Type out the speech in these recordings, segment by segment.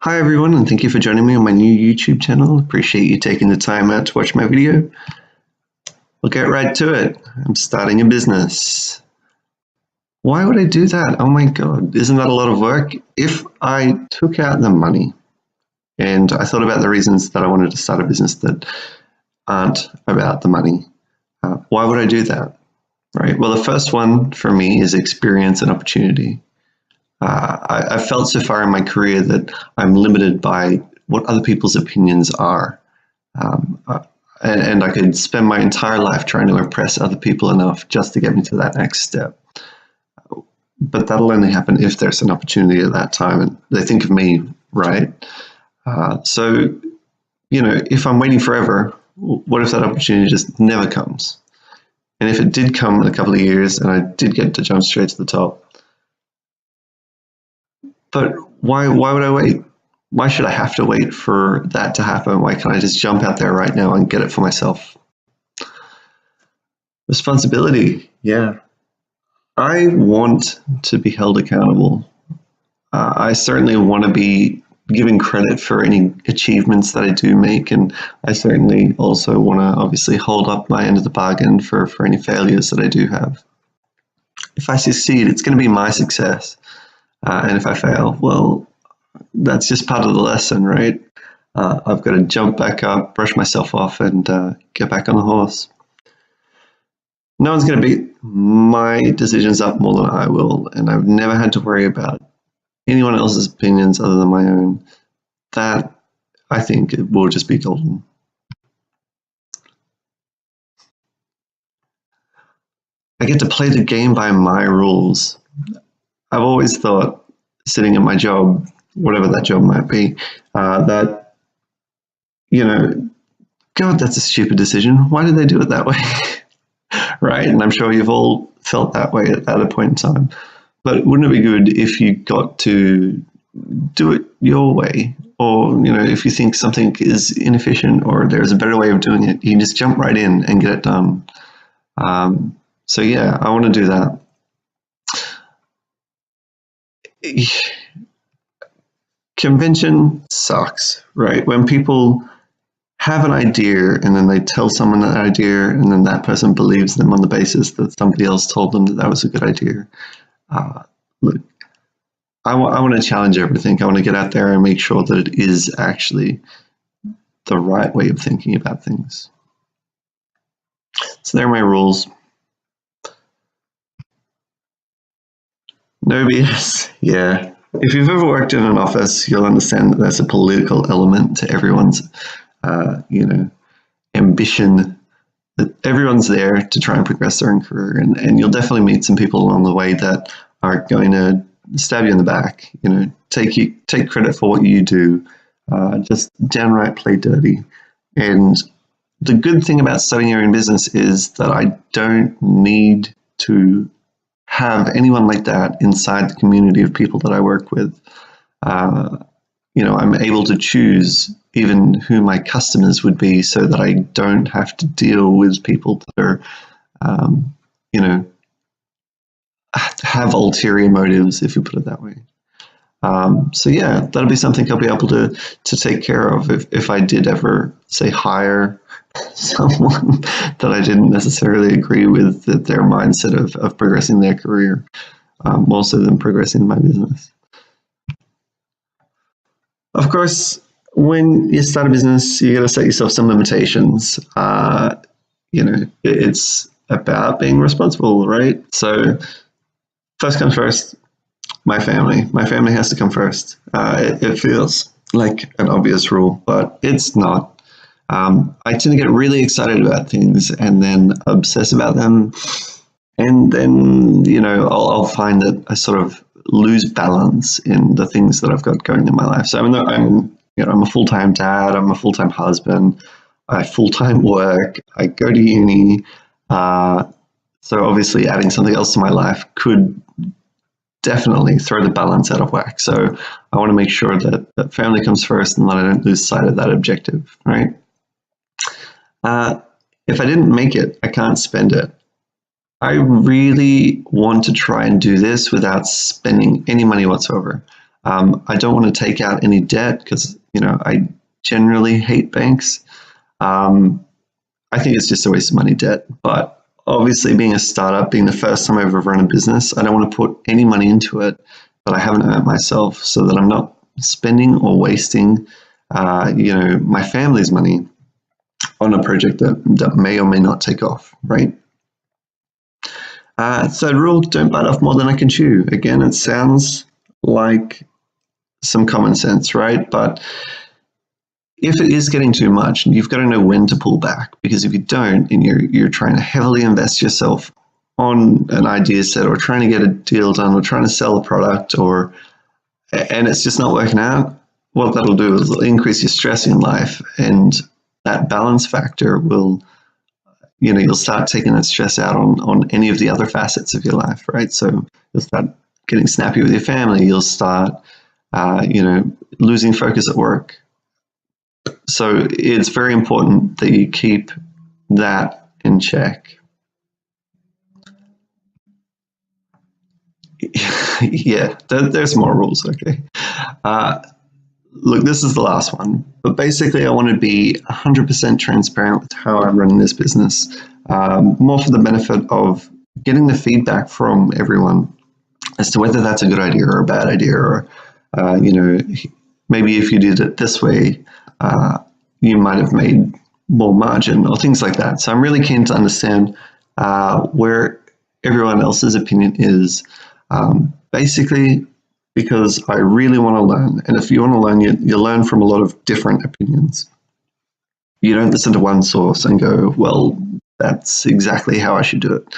Hi everyone, and thank you for joining me on my new YouTube channel. Appreciate you taking the time out to watch my video. We'll get right to it. I'm starting a business. Why would I do that? Oh my God, isn't that a lot of work? If I took out the money and I thought about the reasons that I wanted to start a business that aren't about the money, why would I do that? Right. Well, the first one for me is experience and opportunity. I've felt so far in my career that I'm limited by what other people's opinions are. Um, uh, and I could spend my entire life trying to impress other people enough just to get me to that next step. But that'll only happen if there's an opportunity at that time and they think of me, right? So, if I'm waiting forever, what if that opportunity just never comes? And if it did come in a couple of years and I did get to jump straight to the top, but why would I wait? Why should I have to wait for that to happen? Why can't I just jump out there right now and get it for myself? Responsibility, yeah. I want to be held accountable. I certainly want to be given credit for any achievements that I do make, and I certainly also want to obviously hold up my end of the bargain for any failures that I do have. If I succeed, it's going to be my success. And if I fail, well, that's just part of the lesson, right? I've got to jump back up, brush myself off, and get back on the horse. No one's going to beat my decisions up more than I will, and I've never had to worry about anyone else's opinions other than my own. That, I think, it will just be golden. I get to play the game by my rules. I've always thought, sitting at my job, whatever that job might be, that, God, that's a stupid decision. Why did they do it that way? Right? And I'm sure you've all felt that way at a point in time. But wouldn't it be good if you got to do it your way? Or, if you think something is inefficient or there's a better way of doing it, you can just jump right in and get it done. So yeah, I want to do that. Convention sucks, right? When people have an idea and then they tell someone that idea and then that person believes them on the basis that somebody else told them that was a good idea. Look, I want to challenge everything. I want to get out there and make sure that it is actually the right way of thinking about things. So there are my rules. No BS. Yeah. If you've ever worked in an office, you'll understand that there's a political element to everyone's, ambition. That everyone's there to try and progress their own career, and you'll definitely meet some people along the way that are going to stab you in the back. Take credit for what you do, just downright play dirty. And the good thing about starting your own business is that I don't need to have anyone like that inside the community of people that I work with. I'm able to choose even who my customers would be so that I don't have to deal with people that are, have ulterior motives, if you put it that way. So yeah, that'll be something I'll be able to take care of if I did ever, say, hire someone that I didn't necessarily agree with their mindset of progressing their career, more so than progressing my business. Of course, when you start a business, you got to set yourself some limitations. It's about being responsible, right? So first comes first, my family. My family has to come first. It feels like an obvious rule, but it's not. I tend to get really excited about things and then obsess about them. And then, I'll find that I sort of lose balance in the things that I've got going in my life. So I'm a full-time dad, I'm a full-time husband, I full-time work, I go to uni. So obviously adding something else to my life could definitely throw the balance out of whack. So I want to make sure that family comes first and that I don't lose sight of that objective, right? If I didn't make it, I can't spend it. I really want to try and do this without spending any money whatsoever. I don't want to take out any debt because, I generally hate banks. I think it's just a waste of money, debt. But obviously, being a startup, being the first time I've ever run a business, I don't want to put any money into it that I haven't earned myself, so that I'm not spending or wasting, my family's money on a project that may or may not take off, right? Third rule, don't bite off more than I can chew. Again, it sounds like some common sense, right? But if it is getting too much, you've got to know when to pull back, because if you don't, and you're trying to heavily invest yourself on an idea set, or trying to get a deal done, or trying to sell a product, and it's just not working out, what that'll do is increase your stress in life, and that balance factor will, you'll start taking that stress out on any of the other facets of your life, right? So you'll start getting snappy with your family. You'll start, losing focus at work. So it's very important that you keep that in check. Yeah, there's more rules, okay. Look, this is the last one, but basically I want to be 100% transparent with how I'm running this business, more for the benefit of getting the feedback from everyone as to whether that's a good idea or a bad idea, or, maybe if you did it this way, you might have made more margin, or things like that. So I'm really keen to understand where everyone else's opinion is, basically because I really want to learn. And if you want to learn, you learn from a lot of different opinions. You don't listen to one source and go, well, that's exactly how I should do it.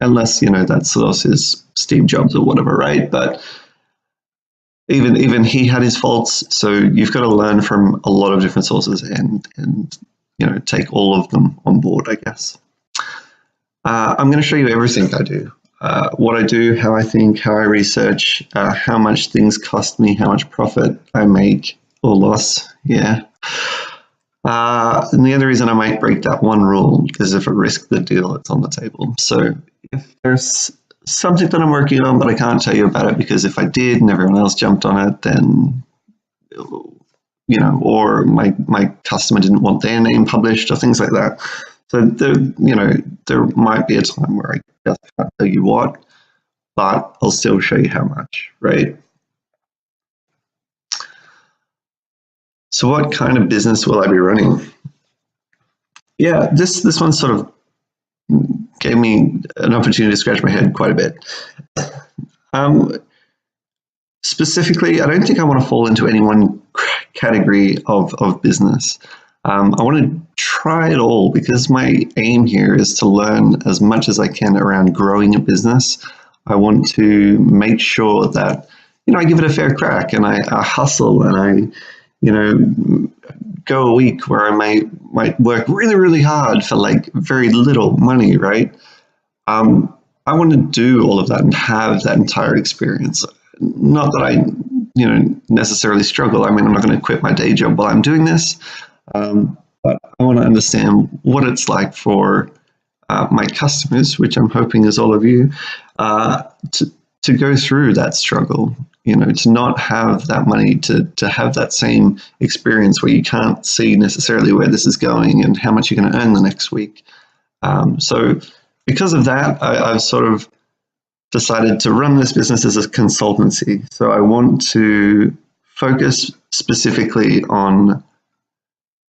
Unless, that source is Steve Jobs or whatever, right? But even he had his faults. So you've got to learn from a lot of different sources and take all of them on board, I guess. I'm going to show you everything I do. What I do, how I think, how I research, how much things cost me, how much profit I make or loss. Yeah. And the other reason I might break that one rule is if I risk the deal, it's on the table. So if there's something that I'm working on, but I can't tell you about it because if I did and everyone else jumped on it, then, or my customer didn't want their name published or things like that. So there might be a time where I just can't tell you what, but I'll still show you how much, right? So what kind of business will I be running? Yeah, this one sort of gave me an opportunity to scratch my head quite a bit. Specifically, I don't think I want to fall into any one category of business. I want to try it all because my aim here is to learn as much as I can around growing a business. I want to make sure that, I give it a fair crack and I hustle and I, go a week where I might work really, really hard for like very little money, right? I want to do all of that and have that entire experience. Not that I, necessarily struggle. I mean, I'm not going to quit my day job while I'm doing this. But I want to understand what it's like for my customers, which I'm hoping is all of you, to go through that struggle, to not have that money, to have that same experience where you can't see necessarily where this is going and how much you're going to earn the next week. So because of that, I've sort of decided to run this business as a consultancy. So I want to focus specifically on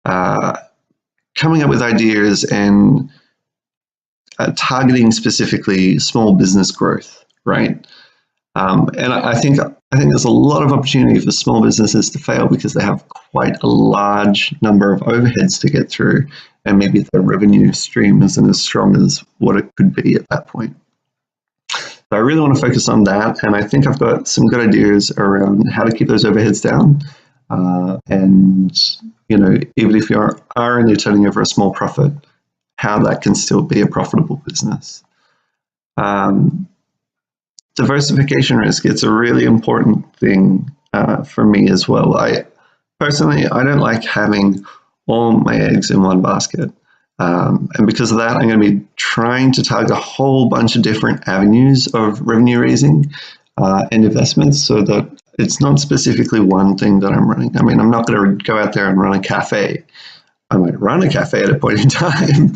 coming up with ideas and targeting specifically small business growth, right? And I think there's a lot of opportunity for small businesses to fail because they have quite a large number of overheads to get through, and maybe their revenue stream isn't as strong as what it could be at that point. So I really want to focus on that, and I think I've got some good ideas around how to keep those overheads down. And even if you are only turning over a small profit, how that can still be a profitable business. Diversification risk, it's a really important thing for me as well. I don't like having all my eggs in one basket. And because of that, I'm going to be trying to target a whole bunch of different avenues of revenue raising and investments so that it's not specifically one thing that I'm running. I mean, I'm not going to go out there and run a cafe. I might run a cafe at a point in time,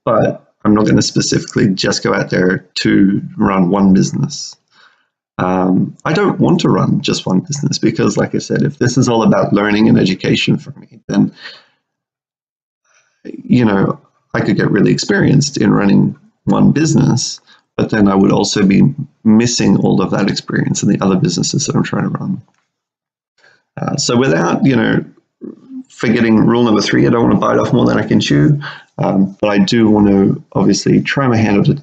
but I'm not going to specifically just go out there to run one business. I don't want to run just one business because, like I said, if this is all about learning and education for me, then, I could get really experienced in running one business, but then I would also be missing all of that experience in the other businesses that I'm trying to run. So without, forgetting rule number 3, I don't want to bite off more than I can chew, but I do want to obviously try my hand at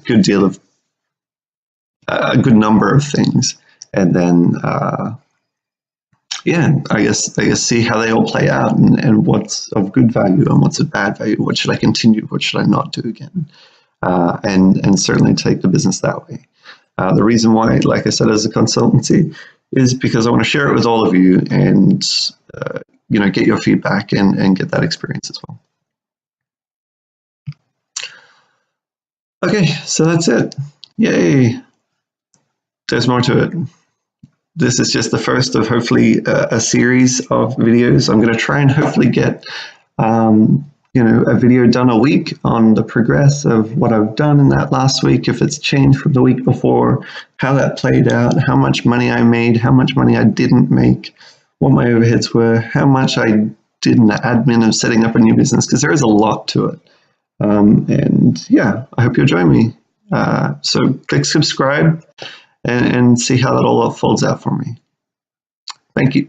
a good number of things, and then I guess see how they all play out, and what's of good value and what's of bad value. What should I continue? What should I not do again? And certainly take the business that way. The reason why, like I said, as a consultancy, is because I want to share it with all of you and get your feedback and get that experience as well. Okay, so that's it. Yay! There's more to it. This is just the first of hopefully a series of videos. I'm going to try and hopefully get a video done a week on the progress of what I've done in that last week, if it's changed from the week before, how that played out, how much money I made, how much money I didn't make, what my overheads were, how much I did in the admin of setting up a new business, because there is a lot to it. And yeah, I hope you'll join me. So click subscribe and see how that all folds out for me. Thank you.